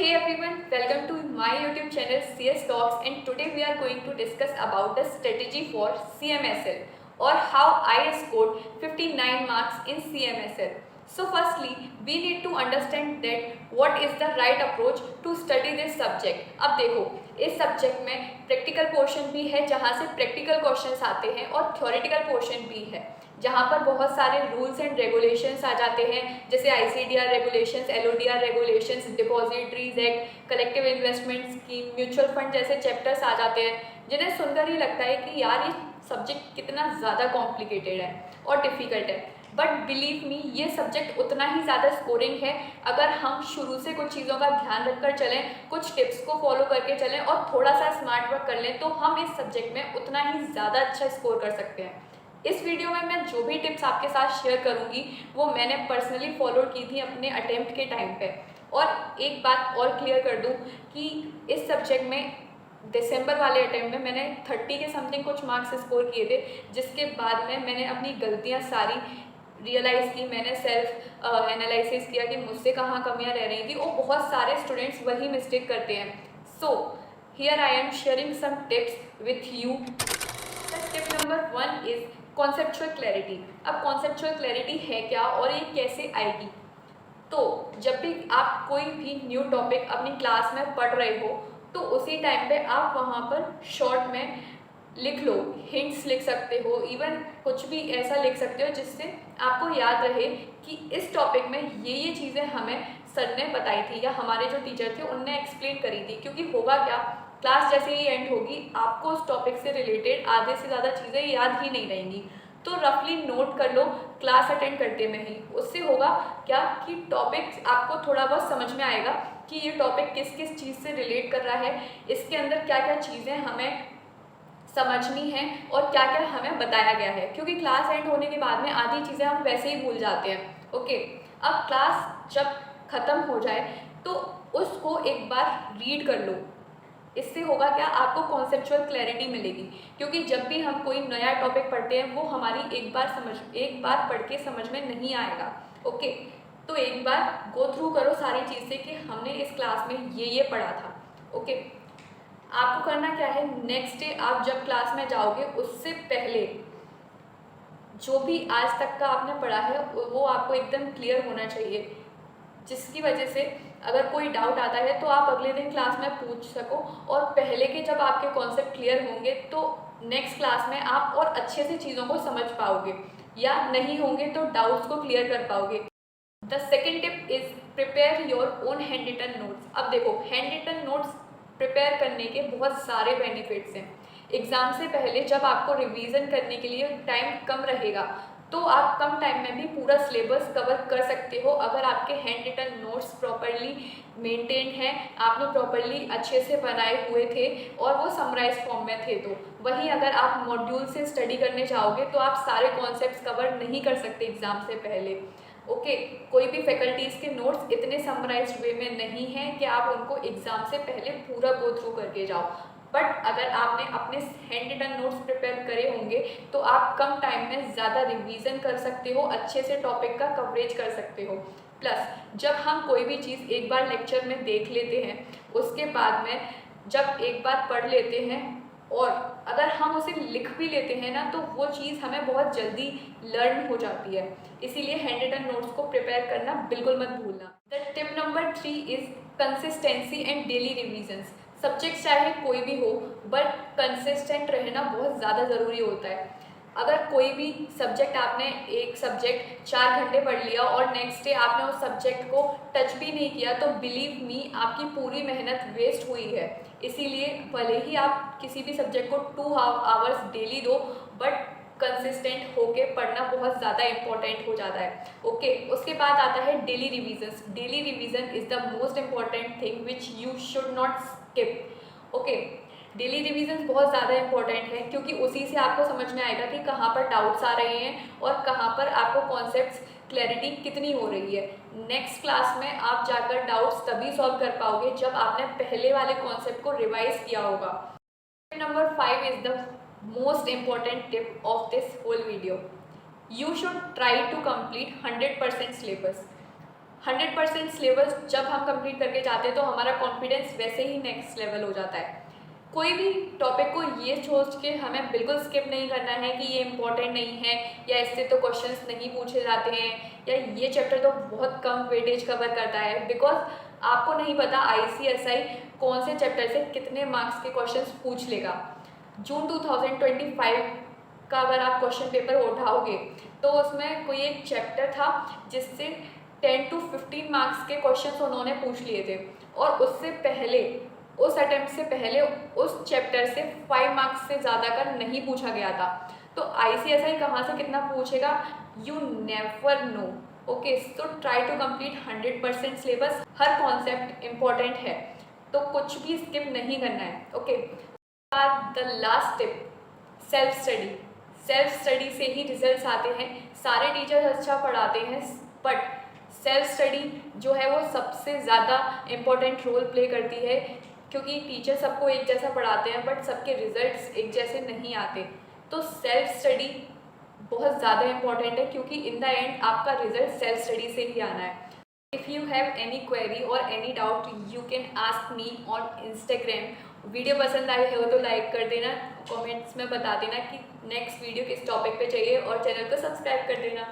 hey everyone, welcome to my YouTube channel CS Talks, and today we are going to discuss about the strategy for CMSL or how I scored 59 marks in CMSL. So firstly, we need to understand that what is the right approach to study this subject. अब देखो, इस subject में practical portion भी है जहाँ से practical questions आते हैं और थ्योरेटिकल पोर्शन भी है जहाँ पर बहुत सारे रूल्स एंड रेगुलेशंस आ जाते हैं, जैसे ICDR regulations, LODR regulations, depositories act, collective investment scheme, mutual fund जैसे चैप्टर्स आ जाते हैं जिन्हें सुनकर ही लगता है कि यार ये सब्जेक्ट कितना ज़्यादा कॉम्प्लिकेटेड है और डिफ़िकल्ट है। बट बिलीव मी, ये सब्जेक्ट उतना ही ज़्यादा स्कोरिंग है अगर हम शुरू से कुछ चीज़ों का ध्यान रखकर चलें, कुछ टिप्स को फॉलो करके चलें और थोड़ा सा स्मार्ट वर्क कर लें तो हम इस सब्जेक्ट में उतना ही ज़्यादा अच्छा स्कोर कर सकते हैं। इस वीडियो में मैं जो भी टिप्स आपके साथ शेयर करूंगी वो मैंने पर्सनली फॉलो की थी अपने अटेम्प्ट के टाइम पे। और एक बात और क्लियर कर दूं कि इस सब्जेक्ट में दिसंबर वाले अटेम्प्ट में मैंने 30 के समथिंग कुछ मार्क्स स्कोर किए थे, जिसके बाद में मैंने अपनी गलतियां सारी रियलाइज़ की, मैंने सेल्फ एनालिसिस किया कि मुझसे कहाँ कमियाँ रह रही थी और बहुत सारे स्टूडेंट्स वही मिस्टेक करते हैं। So here I am sharing some tips with you. Tip number 1 is conceptual clarity. अब कॉन्सेप्चुअल क्लैरिटी है क्या और ये कैसे आएगी? तो जब भी आप कोई भी न्यू टॉपिक अपनी क्लास में पढ़ रहे हो तो उसी टाइम पे आप वहाँ पर शॉर्ट में लिख लो, हिंट्स लिख सकते हो, इवन कुछ भी ऐसा लिख सकते हो जिससे आपको याद रहे कि इस टॉपिक में ये चीज़ें हमें सर ने बताई थी या हमारे जो टीचर थे उनने एक्सप्लेन करी थी। क्योंकि होगा क्या, क्लास जैसे ही एंड होगी आपको उस टॉपिक से रिलेटेड आधे से ज़्यादा चीज़ें याद ही नहीं रहेंगी, तो रफली नोट कर लो क्लास अटेंड करते में ही। उससे होगा क्या कि टॉपिक आपको थोड़ा बहुत समझ में आएगा कि ये टॉपिक किस किस चीज़ से रिलेट कर रहा है, इसके अंदर क्या क्या चीज़ें हमें समझनी है और क्या क्या हमें बताया गया है। क्योंकि क्लास एंड होने के बाद में आधी चीज़ें हम वैसे ही भूल जाते हैं। ओके, अब क्लास जब ख़त्म हो जाए तो उसको एक बार रीड कर लो। इससे होगा क्या, आपको कॉन्सेप्चुअल क्लैरिटी मिलेगी। क्योंकि जब भी हम कोई नया टॉपिक पढ़ते हैं वो हमारी एक बार पढ़ के समझ में नहीं आएगा। ओके, तो एक बार गो थ्रू करो सारी चीज़ें कि हमने इस क्लास में ये पढ़ा था। ओके, आपको करना क्या है, नेक्स्ट डे आप जब क्लास में जाओगे उससे पहले जो भी आज तक का आपने पढ़ा है वो आपको एकदम क्लियर होना चाहिए, जिसकी वजह से अगर कोई डाउट आता है तो आप अगले दिन क्लास में पूछ सको। और पहले के जब आपके कॉन्सेप्ट क्लियर होंगे तो नेक्स्ट क्लास में आप और अच्छे से चीज़ों को समझ पाओगे, या नहीं होंगे तो डाउट्स को क्लियर कर पाओगे। The second tip is prepare your own hand written notes. अब देखो, हैंड रिटन नोट्स प्रिपेयर करने के बहुत सारे बेनिफिट्स हैं। एग्ज़ाम से पहले जब आपको रिवीजन करने के लिए टाइम कम रहेगा तो आप कम टाइम में भी पूरा सिलेबस कवर कर सकते हो अगर आपके hand written notes properly maintain हैं, आपने प्रॉपरली अच्छे से बनाए हुए थे और वो समराइज फॉर्म में थे। तो वहीं अगर आप मॉड्यूल से स्टडी करने जाओगे तो आप सारे कॉन्सेप्ट्स कवर नहीं कर सकते एग्ज़ाम से पहले। ओके, कोई भी फैकल्टीज़ के नोट्स इतने समराइज्ड वे में नहीं हैं कि आप उनको एग्ज़ाम से पहले पूरा गो थ्रू करके जाओ। बट अगर आपने अपने हैंड रिटन नोट्स प्रिपेयर करे होंगे तो आप कम टाइम में ज़्यादा रिवीजन कर सकते हो, अच्छे से टॉपिक का कवरेज कर सकते हो। प्लस जब हम कोई भी चीज़ एक बार लेक्चर में देख लेते हैं उसके बाद में जब एक बार पढ़ लेते हैं और अगर हम उसे लिख भी लेते हैं ना तो वो चीज़ हमें बहुत जल्दी लर्न हो जाती है। इसीलिए हैंड रिटन नोट्स को प्रिपेयर करना बिल्कुल मत भूलना। The tip number 3 is consistency and daily revisions. Subject चाहे कोई भी हो बट कंसिस्टेंट रहना बहुत ज़्यादा ज़रूरी होता है। अगर कोई भी सब्जेक्ट आपने एक सब्जेक्ट 4 घंटे पढ़ लिया और नेक्स्ट डे आपने उस सब्जेक्ट को टच भी नहीं किया तो बिलीव मी आपकी पूरी मेहनत वेस्ट हुई है। इसीलिए भले ही आप किसी भी सब्जेक्ट को 2 आवर्स डेली दो बट कंसिस्टेंट होके पढ़ना बहुत ज़्यादा इंपॉर्टेंट हो जाता है। ओके, उसके बाद आता है daily revisions. Daily revision is the most important thing which you should not skip. Okay, daily revision बहुत ज़्यादा इंपॉर्टेंट है क्योंकि उसी से आपको समझ में आएगा कि कहाँ पर डाउट्स आ रहे हैं और कहाँ पर आपको कॉन्सेप्ट्स क्लैरिटी कितनी हो रही है। नेक्स्ट क्लास में आप जाकर डाउट्स तभी सॉल्व कर पाओगे जब आपने पहले वाले कॉन्सेप्ट को रिवाइज किया होगा। Tip number 5 is the most important tip of this whole video. You should try to complete 100% syllabus. 100% syllabus जब हम कंप्लीट करके जाते हैं तो हमारा कॉन्फिडेंस वैसे ही नेक्स्ट लेवल हो जाता है। कोई भी टॉपिक को ये सोच के हमें बिल्कुल स्किप नहीं करना है कि ये इम्पोर्टेंट नहीं है या इससे तो क्वेश्चंस नहीं पूछे जाते हैं या ये चैप्टर तो बहुत कम वेटेज कवर करता है, बिकॉज आपको नहीं पता आईसीएसआई कौन से चैप्टर से कितने मार्क्स के क्वेश्चंस पूछ लेगा। जून 2025 का अगर आप क्वेश्चन पेपर उठाओगे तो उसमें कोई एक चैप्टर था जिससे 10 to 15 मार्क्स के क्वेश्चंस उन्होंने पूछ लिए थे, और उससे पहले उस अटेम्प्ट से पहले उस चैप्टर से 5 मार्क्स से ज़्यादा का नहीं पूछा गया था। तो आईसीएसआई कहाँ से कितना पूछेगा, you never know. Okay, so try to complete 100% syllabus. हर कॉन्सेप्ट इम्पॉर्टेंट है तो कुछ भी स्किप नहीं करना है। Okay, the last tip, self study. Self study से ही रिजल्ट्स आते हैं। सारे टीचर्स अच्छा पढ़ाते हैं बट सेल्फ स्टडी जो है वो सबसे ज़्यादा इम्पोर्टेंट रोल प्ले करती है, क्योंकि टीचर सबको एक जैसा पढ़ाते हैं बट सबके रिजल्ट्स एक जैसे नहीं आते। तो सेल्फ स्टडी बहुत ज़्यादा इम्पॉर्टेंट है, क्योंकि इन द एंड आपका रिजल्ट सेल्फ स्टडी से ही आना है। If you have any query और any doubt you can ask me on Instagram. Video पसंद आई हो तो लाइक कर देना, कमेंट्स में बता देना कि नेक्स्ट वीडियो किस टॉपिक पे चाहिए और चैनल को सब्सक्राइब कर देना।